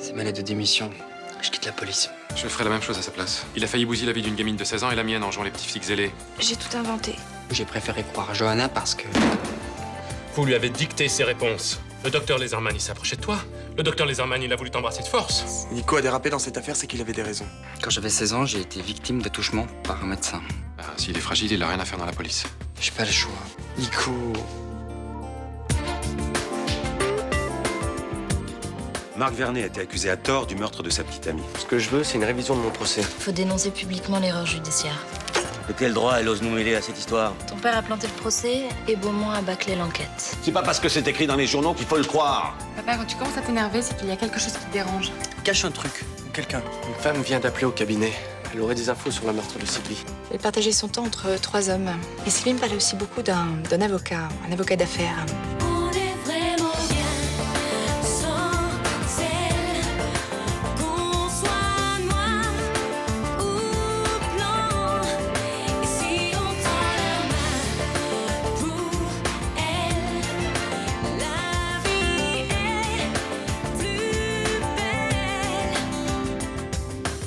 C'est ma lettre de démission. Je quitte la police. Je ferai la même chose à sa place. Il a failli bousiller la vie d'une gamine de 16 ans et la mienne en jouant les petits flics zélés. J'ai tout inventé. J'ai préféré croire à Johanna parce que... Vous lui avez dicté ses réponses. Le docteur Laserman, il s'approchait de toi. Le docteur Laserman, il a voulu t'embrasser de force. Nico a dérapé dans cette affaire, c'est qu'il avait des raisons. Quand j'avais 16 ans, j'ai été victime d'attouchement par un médecin. Ah, s'il est fragile, il a rien à faire dans la police. J'ai pas le choix. Nico... Marc Vernet a été accusé à tort du meurtre de sa petite amie. Ce que je veux, c'est une révision de mon procès. Faut dénoncer publiquement l'erreur judiciaire. De quel droit elle ose nous mêler à cette histoire? Ton père a planté le procès et Beaumont a bâclé l'enquête. C'est pas parce que c'est écrit dans les journaux qu'il faut le croire. Papa, quand tu commences à t'énerver, c'est qu'il y a quelque chose qui te dérange. Cache un truc, ou quelqu'un. Une femme vient d'appeler au cabinet. Elle aurait des infos sur le meurtre de Sylvie. Elle partageait son temps entre 3 hommes. Et Sylvie me parlait aussi beaucoup d'un avocat, un avocat d'affaires. On est vraiment bien sans elle. Qu'on soit noir ou blanc. Et si on tend la main pour elle, la vie est plus belle.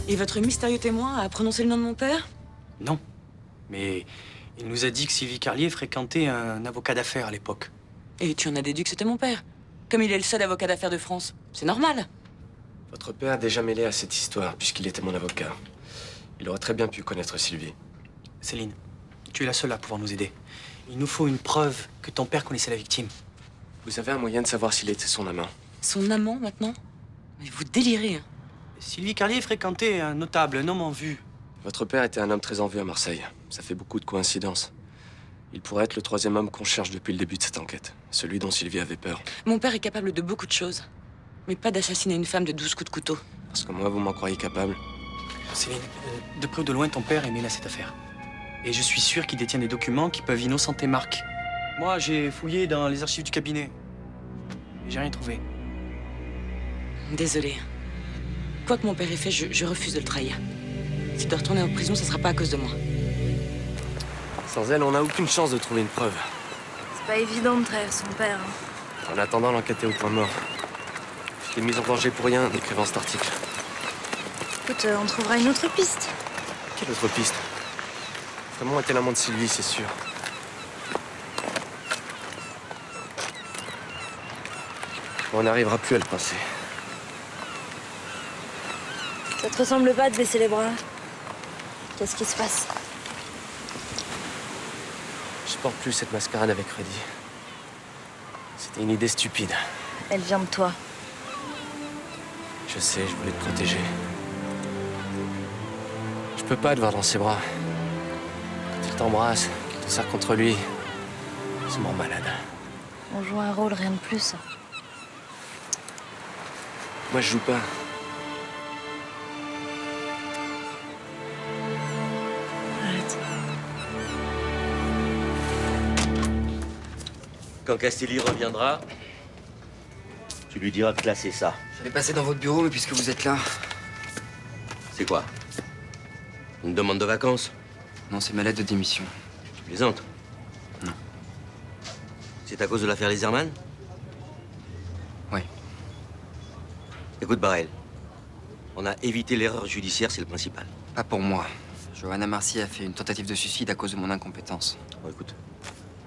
Et votre mystérieux témoin a prononcé le nom de mon père? Non. Mais il nous a dit que Sylvie Carlier fréquentait un avocat d'affaires à l'époque. Et tu en as déduit que c'était mon père. Comme il est le seul avocat d'affaires de France. C'est normal. Votre père a déjà mêlé à cette histoire, puisqu'il était mon avocat. Il aurait très bien pu connaître Sylvie. Céline, tu es la seule à pouvoir nous aider. Il nous faut une preuve que ton père connaissait la victime. Vous avez un moyen de savoir s'il était son amant? Son amant, maintenant? Mais vous délirez, hein. Sylvie Carlier fréquentait un notable, un homme en vue. Votre père était un homme très en vue à Marseille. Ça fait beaucoup de coïncidences. Il pourrait être le troisième homme qu'on cherche depuis le début de cette enquête. Celui dont Sylvie avait peur. Mon père est capable de beaucoup de choses. Mais pas d'assassiner une femme de 12 coups de couteau. Parce que moi, vous m'en croyez capable? Céline, de près ou de loin, ton père est mêlé à cette affaire. Et je suis sûr qu'il détient des documents qui peuvent innocenter Marc. Moi, j'ai fouillé dans les archives du cabinet. Et j'ai rien trouvé. Désolée. Quoi que mon père ait fait, je refuse de le trahir. S'il doit retourner en prison, ce sera pas à cause de moi. Sans elle, on n'a aucune chance de trouver une preuve. C'est pas évident de trahir son père. En attendant, l'enquête est au point mort. Je t'ai mise en danger pour rien en écrivant cet article. Écoute, on trouvera une autre piste. Quelle autre piste? Vraiment était l'amant de Sylvie, c'est sûr. On n'arrivera plus à le passer. Ça te ressemble pas de baisser les bras? Qu'est-ce qui se passe? Je porte plus cette mascarade avec Rudy. C'était une idée stupide. Elle vient de toi. Je sais, je voulais te protéger. Je peux pas te voir dans ses bras. Quand il t'embrasse, qu'il te serre contre lui, il me rend malade. On joue un rôle, rien de plus. Moi, je joue pas. Arrête. Quand Castelli reviendra, tu lui diras de classer ça. J'allais passer dans votre bureau, mais puisque vous êtes là... C'est quoi? Une demande de vacances? Non, c'est ma lettre de démission. Tu plaisantes? Non. C'est à cause de l'affaire Laserman? Oui. Écoute, Barrel, on a évité l'erreur judiciaire, c'est le principal. Pas pour moi. Johanna Marcy a fait une tentative de suicide à cause de mon incompétence. Bon, écoute,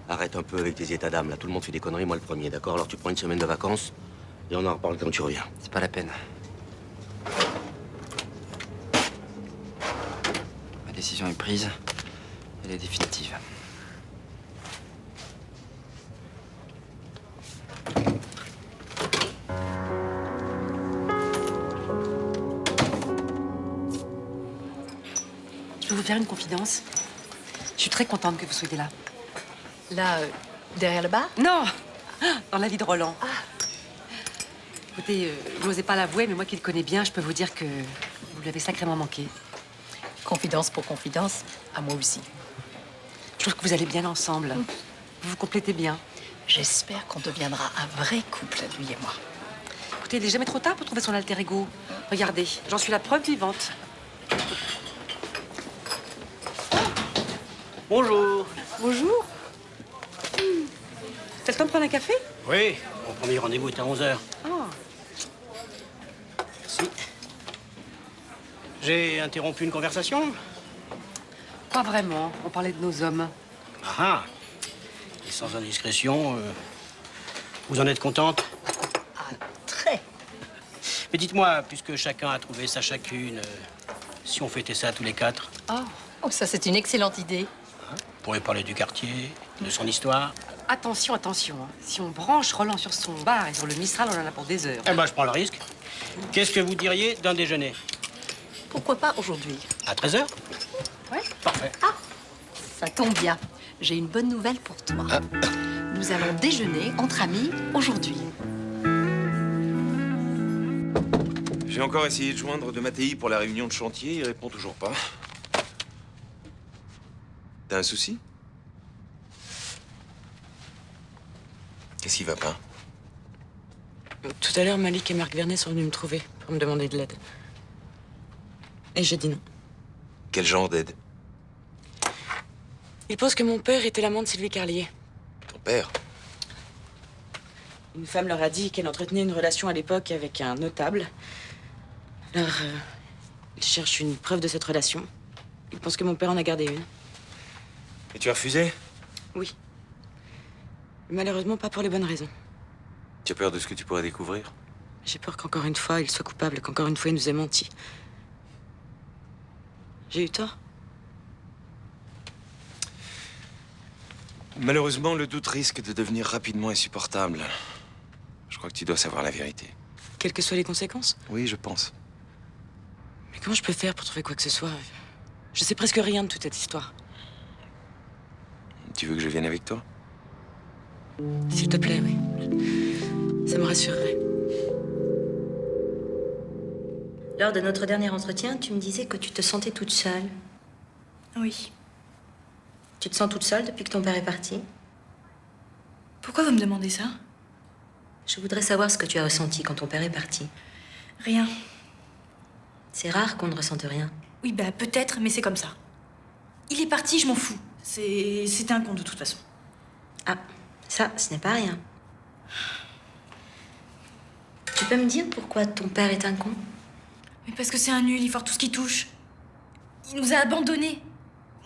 arrête un peu avec tes états d'âme, là. Tout le monde fait des conneries, moi le premier, d'accord? Alors tu prends une semaine de vacances et on en reparle quand tu reviens. C'est pas la peine. Ma décision est prise. Elle est définitive. Je peux vous faire une confidence? Je suis très contente que vous soyez là. Là, derrière le bar? Non! Dans la vie de Roland. Écoutez, vous n'osez pas l'avouer, mais moi qui le connais bien, je peux vous dire que vous lui avez sacrément manqué. Confidence pour confidence, à moi aussi. Je trouve que vous allez bien ensemble. Vous vous complétez bien. J'espère qu'on deviendra un vrai couple, lui et moi. Écoutez, il n'est jamais trop tard pour trouver son alter ego. Regardez, j'en suis la preuve vivante. Bonjour. Bonjour. T'as le temps de prendre un café? Oui, mon premier rendez-vous est à 11h. Oh. J'ai interrompu une conversation? Pas vraiment. On parlait de nos hommes. Ah ah. Et sans indiscrétion, vous en êtes contente? Ah, très. Mais dites-moi, puisque chacun a trouvé sa chacune, si on fêtait ça tous les 4? Oh, ça c'est une excellente idée. On pourrait parler du quartier, de son histoire. Attention, attention. Hein. Si on branche Roland sur son bar et sur le Mistral, on en a pour des heures. Eh ben, je prends le risque. Qu'est-ce que vous diriez d'un déjeuner? Pourquoi pas aujourd'hui? À 13h? Ouais. Parfait. Ça tombe bien. J'ai une bonne nouvelle pour toi. Nous allons déjeuner entre amis aujourd'hui. J'ai encore essayé de joindre de Mattei pour la réunion de chantier, il répond toujours pas. T'as un souci? Qu'est-ce qui va pas? Tout à l'heure, Malik et Marc Vernet sont venus me trouver pour me demander de l'aide. Et j'ai dit non. Quel genre d'aide? Ils pensent que mon père était l'amant de Sylvie Carlier. Ton père? Une femme leur a dit qu'elle entretenait une relation à l'époque avec un notable. Alors, ils cherchent une preuve de cette relation. Ils pensent que mon père en a gardé une. Et tu as refusé? Oui. Malheureusement, pas pour les bonnes raisons. Tu as peur de ce que tu pourrais découvrir? J'ai peur qu'encore une fois, il soit coupable, qu'encore une fois, il nous ait menti. J'ai eu tort. Malheureusement, le doute risque de devenir rapidement insupportable. Je crois que tu dois savoir la vérité. Quelles que soient les conséquences. Oui, je pense. Mais comment je peux faire pour trouver quoi que ce soit? Je sais presque rien de toute cette histoire. Tu veux que je vienne avec toi? S'il te plaît, oui. Ça me rassurerait. Lors de notre dernier entretien, tu me disais que tu te sentais toute seule. Oui. Tu te sens toute seule depuis que ton père est parti? Pourquoi vous me demandez ça? Je voudrais savoir ce que tu as ressenti quand ton père est parti. Rien. C'est rare qu'on ne ressente rien. Oui, bah peut-être, mais c'est comme ça. Il est parti, je m'en fous. C'était un con de toute façon. Ah, ça, ce n'est pas rien. Tu peux me dire pourquoi ton père est un con? Mais parce que c'est un nul, il foire tout ce qui touche. Il nous a abandonnés.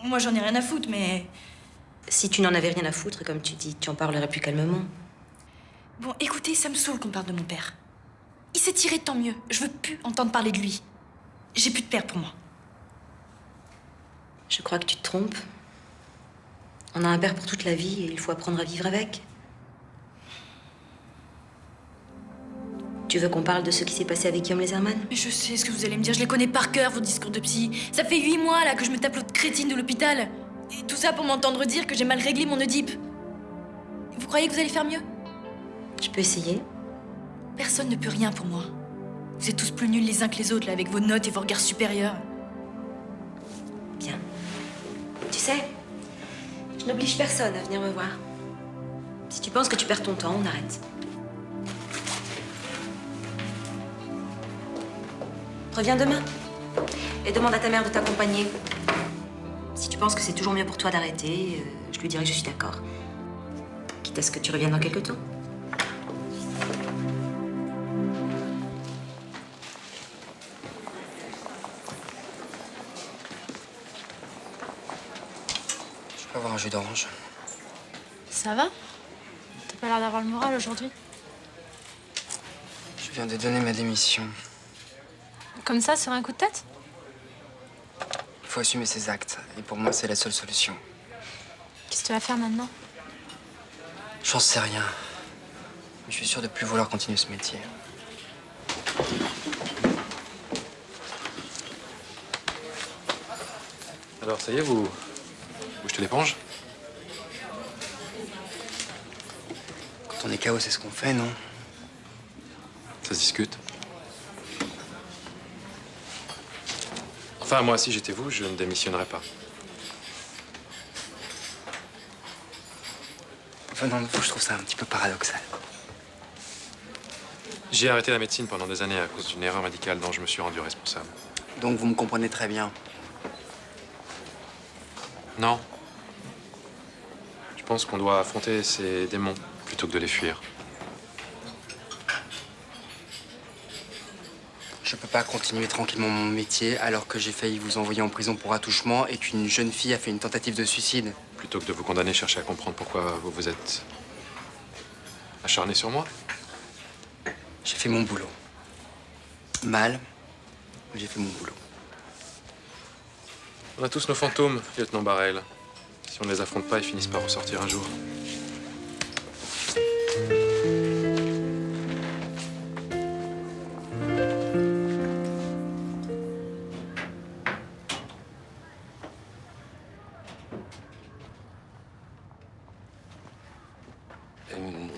Moi, j'en ai rien à foutre, mais... Si tu n'en avais rien à foutre, comme tu dis, tu en parlerais plus calmement. Bon, écoutez, ça me saoule qu'on parle de mon père. Il s'est tiré, tant mieux. Je veux plus entendre parler de lui. J'ai plus de père pour moi. Je crois que tu te trompes. On a un père pour toute la vie et il faut apprendre à vivre avec. Tu veux qu'on parle de ce qui s'est passé avec Guillaume Leserman? Mais je sais ce que vous allez me dire, je les connais par cœur, vos discours de psy. Ça fait 8 mois, là, que je me tape l'autre crétine de l'hôpital. Et tout ça pour m'entendre dire que j'ai mal réglé mon Oedipe. Vous croyez que vous allez faire mieux? Je peux essayer. Personne ne peut rien pour moi. Vous êtes tous plus nuls les uns que les autres, là, avec vos notes et vos regards supérieurs. Bien. Tu sais, je n'oblige personne à venir me voir. Si tu penses que tu perds ton temps, on arrête. Reviens demain et demande à ta mère de t'accompagner. Si tu penses que c'est toujours mieux pour toi d'arrêter, je lui dirai que je suis d'accord. Quitte à ce que tu reviennes dans quelque temps. Je peux avoir un jus d'orange? Ça va? T'as pas l'air d'avoir le moral aujourd'hui? Je viens de donner ma démission. Comme ça, sur un coup de tête? Il faut assumer ses actes. Et pour moi, c'est la seule solution. Qu'est-ce que tu vas faire maintenant? J'en sais rien. Je suis sûr de plus vouloir continuer ce métier. Alors, ça y est, vous jetez l'éponge? Quand on est KO, c'est ce qu'on fait, non? Ça se discute. Enfin, moi, si j'étais vous, je ne démissionnerais pas. Venant de vous, je trouve ça un petit peu paradoxal. J'ai arrêté la médecine pendant des années à cause d'une erreur médicale dont je me suis rendu responsable. Donc vous me comprenez très bien. Non. Je pense qu'on doit affronter ces démons plutôt que de les fuir. Je peux pas continuer tranquillement mon métier alors que j'ai failli vous envoyer en prison pour attouchement et qu'une jeune fille a fait une tentative de suicide. Plutôt que de vous condamner, cherchez à comprendre pourquoi vous vous êtes acharné sur moi. J'ai fait mon boulot. Mal, mais j'ai fait mon boulot. On a tous nos fantômes, lieutenant Barrel. Si on ne les affronte pas, ils finissent par ressortir un jour.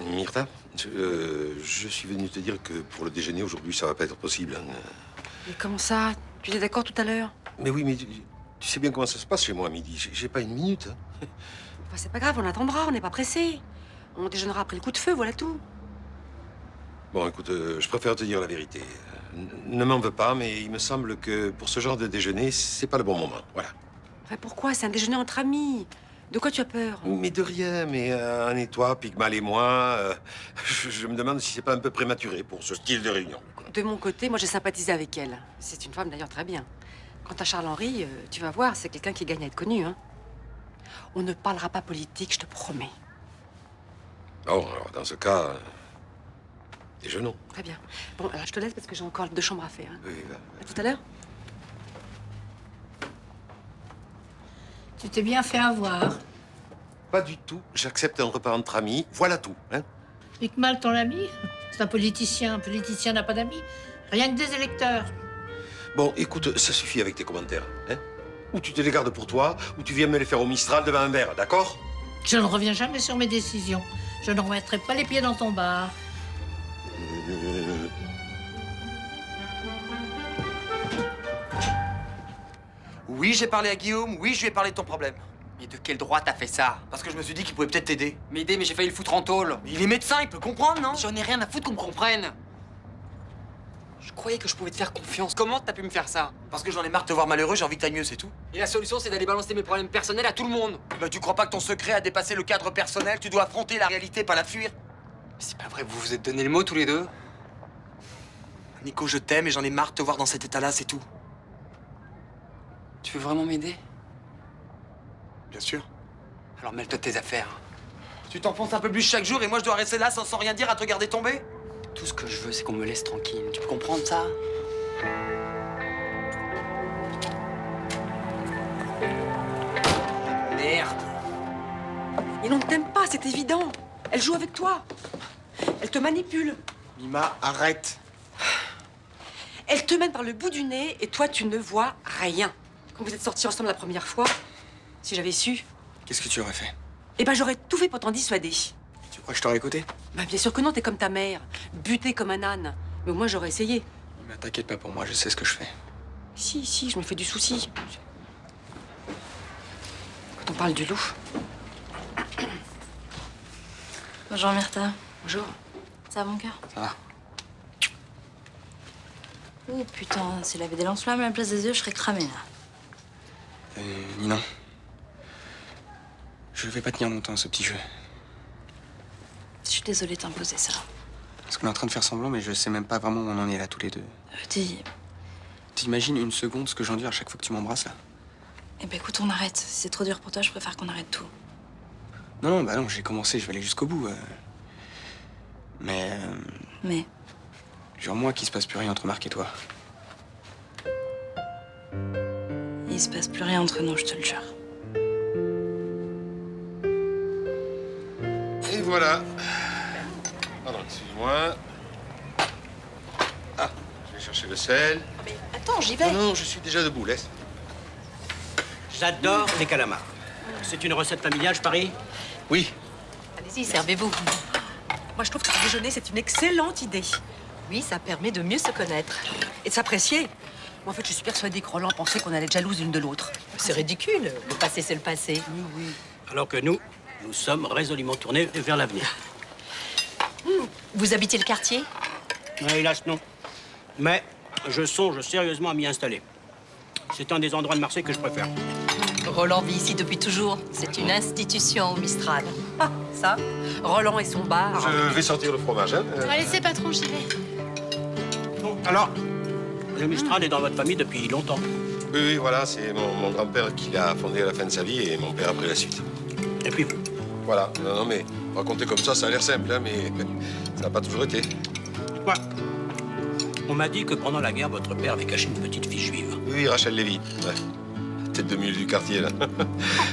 Myrtha, je suis venu te dire que pour le déjeuner aujourd'hui, ça va pas être possible. Hein. Mais comment ça? Tu étais d'accord tout à l'heure? Mais oui, mais tu sais bien comment ça se passe chez moi à midi. J'ai pas une minute. Hein. Enfin, c'est pas grave, on attendra, on n'est pas pressé. On déjeunera après le coup de feu, voilà tout. Bon, écoute, je préfère te dire la vérité. Ne m'en veux pas, mais il me semble que pour ce genre de déjeuner, c'est pas le bon moment. Voilà. Enfin, pourquoi? C'est un déjeuner entre amis. De quoi tu as peur? Mais de rien, mais et toi, Pygmal et moi, je me demande si c'est pas un peu prématuré pour ce style de réunion. De mon côté, moi j'ai sympathisé avec elle. C'est une femme d'ailleurs très bien. Quant à Charles-Henri, tu vas voir, c'est quelqu'un qui gagne à être connu, hein. On ne parlera pas politique, je te promets. Bon, alors dans ce cas, déjeunons. Très bien. Bon, alors je te laisse parce que j'ai encore 2 chambres à faire. Hein. Oui, va. À tout à l'heure. Tu t'es bien fait avoir. Pas du tout. J'accepte un repas entre amis. Voilà tout. Hein. Pygmal, ton ami? C'est un politicien. Un politicien n'a pas d'amis. Rien que des électeurs. Bon, écoute, ça suffit avec tes commentaires. Hein. Ou tu te les gardes pour toi, ou tu viens me les faire au Mistral devant un verre, d'accord? Je ne reviens jamais sur mes décisions. Je ne remettrai pas les pieds dans ton bar. Oui, j'ai parlé à Guillaume. Oui, je lui ai parlé de ton problème. Mais de quel droit t'as fait ça? Parce que je me suis dit qu'il pouvait peut-être t'aider. M'aider, mais j'ai failli le foutre en tôle. Mais il est médecin, il peut comprendre, non? J'en ai rien à foutre qu'on me comprenne. Je croyais que je pouvais te faire confiance. Comment t'as pu me faire ça? Parce que j'en ai marre de te voir malheureux, j'ai envie que t'ailles mieux, c'est tout. Et la solution, c'est d'aller balancer mes problèmes personnels à tout le monde. Bah, tu crois pas que ton secret a dépassé le cadre personnel? Tu dois affronter la réalité, pas la fuir. C'est pas vrai, vous vous êtes donné le mot tous les deux? Nico, je t'aime et j'en ai marre de te voir dans cet état-là, c'est tout. Tu veux vraiment m'aider? Bien sûr. Alors mêle-toi de tes affaires. Tu t'enfonces un peu plus chaque jour et moi je dois rester là sans rien dire à te regarder tomber? Tout ce que je veux, c'est qu'on me laisse tranquille. Tu peux comprendre ça? Merde. Et on ne t'aime pas, c'est évident. Elle joue avec toi. Elle te manipule. Mima, arrête. Elle te mène par le bout du nez et toi, tu ne vois rien. Quand vous êtes sortis ensemble la première fois, si j'avais su, Qu'est-ce que tu aurais fait? eh ben j'aurais tout fait pour t'en dissuader. Tu crois que je t'aurais écouté? Bah bien sûr que non, t'es comme ta mère, butée comme un âne. Mais au moins j'aurais essayé. Mais t'inquiète pas pour moi, je sais ce que je fais. Si, je me fais du souci. Quand on parle du loup. Bonjour Myrtha. Bonjour. Ça va mon cœur? Ça va. Oh putain, s'il avait des lance-flammes à la place des yeux, je serais cramée là. Nina. Je vais pas tenir longtemps ce petit jeu. Je suis désolée de t'imposer ça. Parce qu'on est en train de faire semblant, mais je sais même pas vraiment où on en est là tous les deux. Dis, T'imagines une seconde ce que j'endure à chaque fois que tu m'embrasses là? eh ben écoute, on arrête. Si c'est trop dur pour toi, je préfère qu'on arrête tout. Non, bah non, j'ai commencé, je vais aller jusqu'au bout. Mais. Mais Jure-moi qu'il se passe plus rien entre Marc et toi. il se passe plus rien entre nous, je te le jure. Et voilà. Pardon, excuse-moi. Ah, je vais chercher le sel. Mais attends, j'y vais. Non, je suis déjà debout, laisse. J'adore les calamars. C'est une recette familiale, je parie? Oui. Allez-y, servez-vous. Moi, je trouve que le déjeuner, c'est une excellente idée. Oui, ça permet de mieux se connaître et de s'apprécier. Moi, en fait, je suis persuadée que Roland pensait qu'on allait être jalouses l'une de l'autre. C'est ridicule. Le passé, c'est le passé. Oui. Alors que nous sommes résolument tournés vers l'avenir. Vous habitez le quartier? Hélas, non. Mais je songe sérieusement à m'y installer. C'est un des endroits de Marseille que je préfère. Roland vit ici depuis toujours. C'est une institution au Mistral. Ah, ça, Roland et son bar. Je vais sortir le fromage, hein. Allez, c'est patron, j'y vais. Bon, alors, Le Mistral est dans votre famille depuis longtemps. Oui, oui, voilà, c'est mon grand-père qui l'a fondé à la fin de sa vie et mon père a pris la suite. Et puis vous? Voilà, non, non, mais raconter comme ça a l'air simple, hein, mais ça n'a pas toujours été. Quoi? On m'a dit que pendant la guerre, votre père avait caché une petite fille juive. Oui, Rachel Lévy, ouais. Tête de mule du quartier, là.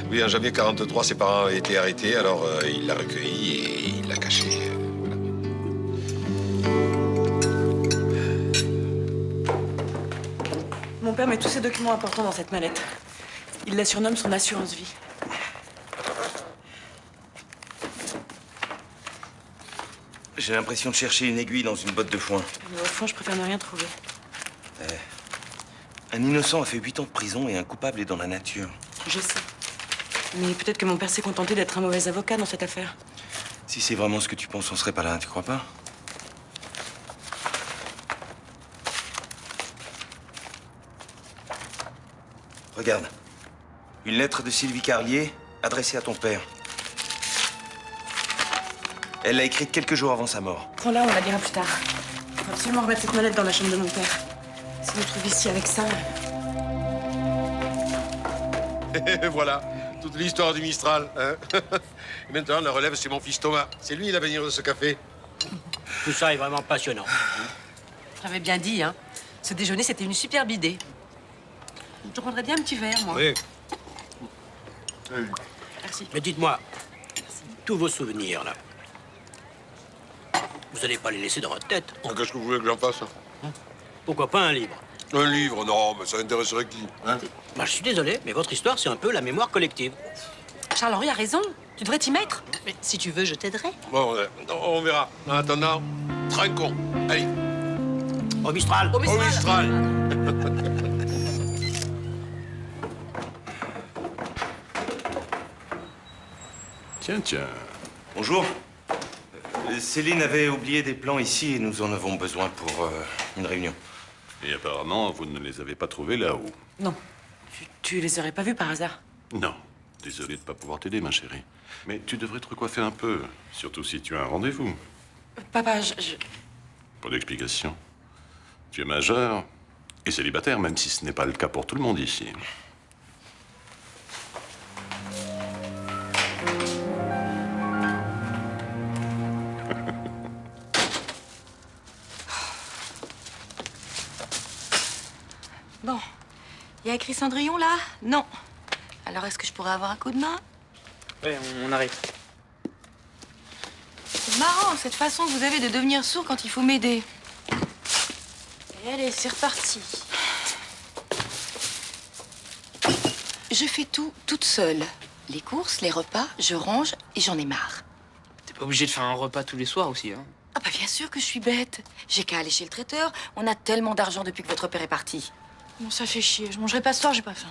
Oui, en janvier 43, ses parents avaient été arrêtés, alors il l'a recueillie et il l'a cachée. Voilà. Mon père met tous ses documents importants dans cette mallette. Il la surnomme son assurance vie. J'ai l'impression de chercher une aiguille dans une botte de foin. Mais au fond, je préfère ne rien trouver. Un innocent a fait 8 ans de prison et un coupable est dans la nature. Je sais. Mais peut-être que mon père s'est contenté d'être un mauvais avocat dans cette affaire. Si c'est vraiment ce que tu penses, on serait pas là, tu crois pas? Regarde. Une lettre de Sylvie Carlier adressée à ton père. Elle l'a écrite quelques jours avant sa mort. Prends-la, on la lira plus tard. Faut absolument remettre cette mallette dans la chambre de mon père. Si vous trouve ici avec ça... Et voilà, toute l'histoire du Mistral. Hein. Et maintenant, la relève, c'est mon fils Thomas. C'est lui l'avenir de ce café. Tout ça est vraiment passionnant. J'avais bien dit, hein. Ce déjeuner, c'était une superbe idée. Je prendrais bien un petit verre, moi. Oui. Merci. Mais dites-moi, tous vos souvenirs, là, vous allez pas les laisser dans votre tête? Qu'est-ce que vous voulez que j'en fasse? Pourquoi pas un livre? Un livre? Non, mais ça intéresserait qui, hein? Bah, je suis désolé, mais votre histoire, c'est un peu la mémoire collective. Charles-Henri a raison. Tu devrais t'y mettre. Mais si tu veux, je t'aiderai. Bon, on verra. En attendant, trinquons. Allez. Au Mistral. Au Mistral. Au Mistral. Tiens, tiens. Bonjour. Céline avait oublié des plans ici et nous en avons besoin pour une réunion. Et apparemment, vous ne les avez pas trouvés là-haut. Non. Tu les aurais pas vus par hasard? Non. Désolé de ne pas pouvoir t'aider, ma chérie. Mais tu devrais te recoiffer un peu, surtout si tu as un rendez-vous. Papa, Pour l'explication. Tu es majeur et célibataire, même si ce n'est pas le cas pour tout le monde ici. Bon. Il y a écrit Cendrillon, là? Non. Alors, est-ce que je pourrais avoir un coup de main? Oui, on arrive. C'est marrant, cette façon que vous avez de devenir sourd quand il faut m'aider. Et allez, c'est reparti. Je fais tout toute seule. Les courses, les repas, je range et j'en ai marre. T'es pas obligé de faire un repas tous les soirs aussi, hein? Ah bah bien sûr que je suis bête. J'ai qu'à aller chez le traiteur. On a tellement d'argent depuis que votre père est parti. Bon, ça fait chier. Je mangerai pas ce soir, j'ai pas faim.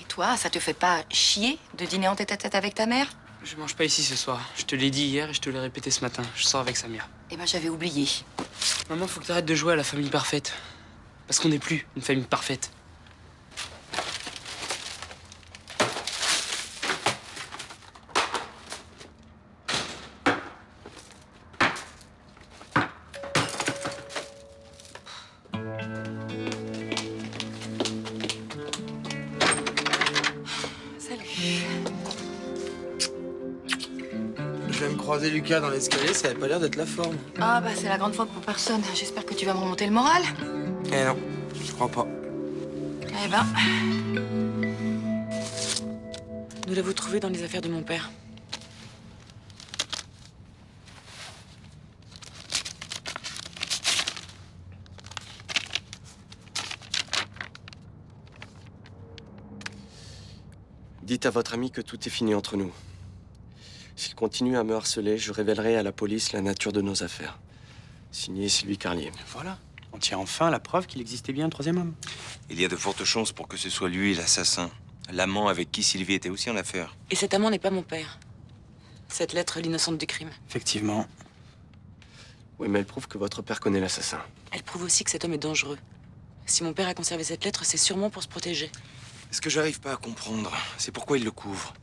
Et toi, ça te fait pas chier de dîner en tête-à-tête avec ta mère? Je mange pas ici ce soir. Je te l'ai dit hier et je te l'ai répété ce matin. Je sors avec Samir. Eh ben, j'avais oublié. Maman, faut que t'arrêtes de jouer à la famille parfaite. Parce qu'on n'est plus une famille parfaite. Je vais me croiser Lucas dans l'escalier, ça avait pas l'air d'être la forme. Ah bah c'est la grande fois pour personne. J'espère que tu vas me remonter le moral. Eh non, je crois pas. Eh ben, Nous l'avons trouvé dans les affaires de mon père. Dites à votre ami que tout est fini entre nous. S'il continue à me harceler, je révélerai à la police la nature de nos affaires. Signé Sylvie Carlier. Voilà. On tient enfin la preuve qu'il existait bien un troisième homme. Il y a de fortes chances pour que ce soit lui l'assassin. L'amant avec qui Sylvie était aussi en affaire. Et cet amant n'est pas mon père. Cette lettre est l'innocente du crime. Effectivement. Oui, mais elle prouve que votre père connaît l'assassin. Elle prouve aussi que cet homme est dangereux. Si mon père a conservé cette lettre, c'est sûrement pour se protéger. Ce que j'arrive pas à comprendre, c'est pourquoi il le couvre.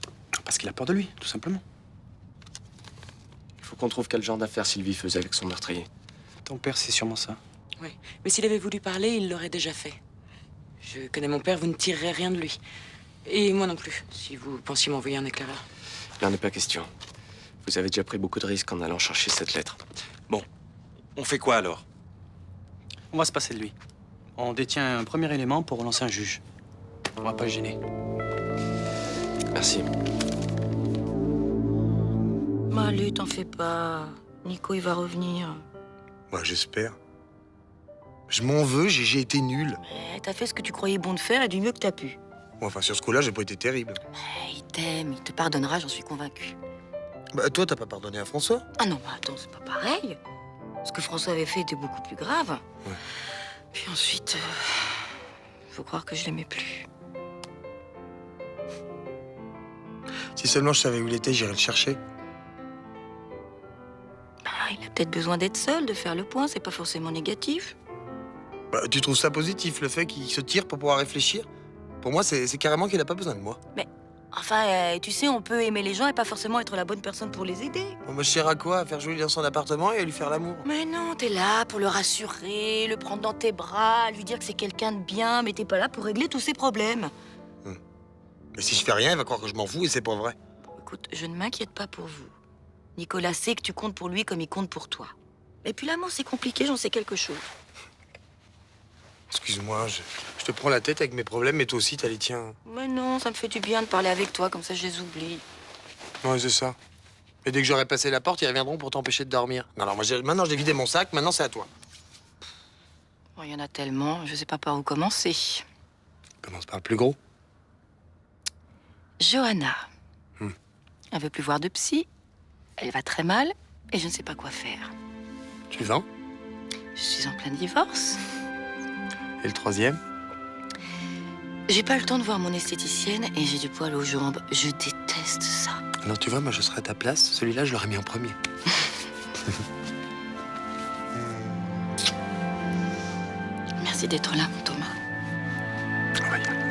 Parce qu'il a peur de lui, tout simplement. Il faut qu'on trouve quel genre d'affaires Sylvie faisait avec son meurtrier. Ton père, c'est sûrement ça. Oui, mais s'il avait voulu parler, il l'aurait déjà fait. Je connais mon père, vous ne tirerez rien de lui. Et moi non plus, si vous pensiez m'envoyer un éclaireur. Il n'en est pas question. Vous avez déjà pris beaucoup de risques en allant chercher cette lettre. Bon, on fait quoi alors? On va se passer de lui. On détient un premier élément pour relancer un juge. On va pas le gêner. Merci. Allez, t'en fais pas. Nico, il va revenir. Moi, j'espère. Je m'en veux, j'ai été nul. T'as fait ce que tu croyais bon de faire et du mieux que t'as pu. Bon, enfin, sur ce coup-là, j'ai pas été terrible. Il t'aime, il te pardonnera, j'en suis convaincue. Bah, toi, t'as pas pardonné à François? Ah non, attends, c'est pas pareil. Ce que François avait fait était beaucoup plus grave. Ouais. Puis ensuite, faut croire que je l'aimais plus. Si seulement je savais où il était, j'irais le chercher. Il a peut-être besoin d'être seul, de faire le point, c'est pas forcément négatif. Bah, tu trouves ça positif, le fait qu'il se tire pour pouvoir réfléchir? Pour moi, c'est carrément qu'il a pas besoin de moi. Mais, enfin, tu sais, on peut aimer les gens et pas forcément être la bonne personne pour les aider. Bon, moi, je sers à quoi? À faire jouer dans son appartement et à lui faire l'amour? Mais non, t'es là pour le rassurer, le prendre dans tes bras, lui dire que c'est quelqu'un de bien, mais t'es pas là pour régler tous ses problèmes. Mais si je fais rien, il va croire que je m'en fous et c'est pas vrai. Écoute, je ne m'inquiète pas pour vous. Nicolas sait que tu comptes pour lui comme il compte pour toi. Et puis l'amour, c'est compliqué, j'en sais quelque chose. Excuse-moi, je te prends la tête avec mes problèmes, mais toi aussi, t'as les tiens. Mais non, ça me fait du bien de parler avec toi, comme ça je les oublie. Ouais, c'est ça. Et dès que j'aurai passé la porte, ils reviendront pour t'empêcher de dormir. Non, alors moi, maintenant, j'ai vidé mon sac, maintenant, c'est à toi. Bon, il y en a tellement, je sais pas par où commencer. Commence par le plus gros. Johanna. Elle veut plus voir de psy. Elle va très mal et je ne sais pas quoi faire. Tu vends? Je suis en plein divorce. Et le troisième? J'ai pas eu le temps de voir mon esthéticienne et j'ai du poil aux jambes. Je déteste ça. Alors tu vois, moi je serais à ta place. Celui-là, je l'aurais mis en premier. Merci d'être là, mon Thomas. On va y aller.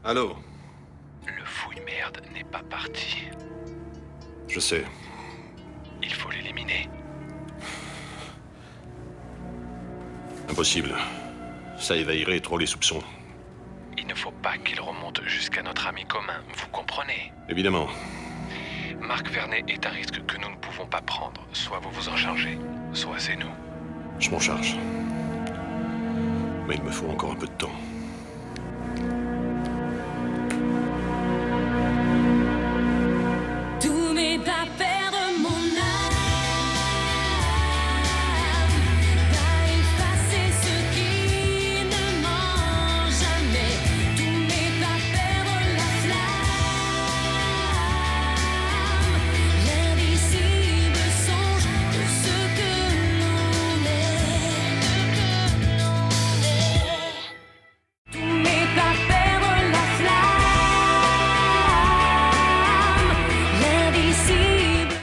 Allô? Le fouille-merde n'est pas parti. Je sais. Il faut l'éliminer. Impossible. Ça éveillerait trop les soupçons. Il ne faut pas qu'il remonte jusqu'à notre ami commun, vous comprenez? Évidemment. Marc Vernet est un risque que nous ne pouvons pas prendre. Soit vous vous en chargez, soit c'est nous. Je m'en charge. Mais il me faut encore un peu de temps.